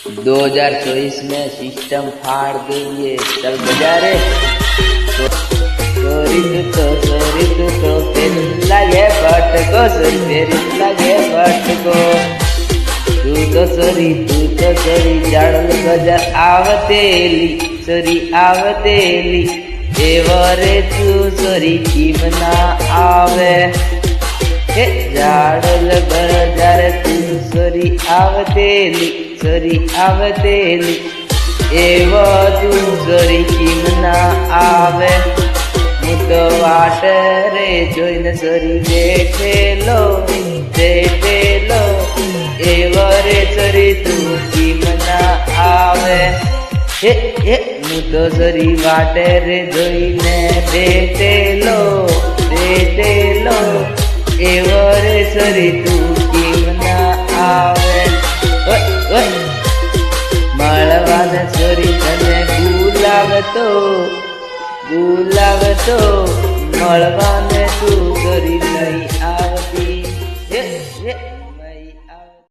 2024 में सिस्टम फाड़ देंगे, चल बजा रे। सोरी तो तेरी लागे फटको, तेरी लागे फटको। तू तो सोरी जाड़ल गजर आवतेली, सोरी आवतेली। एवरे तू सोरी कीम ना आवे, हे जाड़ल गजर तू सोरी आवतेली, सोरी आवतेली। एव तू सोरी कीम ना आवे। હું તો વાટ રે જોઈને સરી બેઠેલો, એવો રે સરી તું કેમ ના આવે? હું તો સરી વાટ રે જોઈને બેઠેલો, એવો રે સરી તું કેમ ના આવે? મળવાને સરી તને બોલાવતો, મળવાને તું કરી નહીં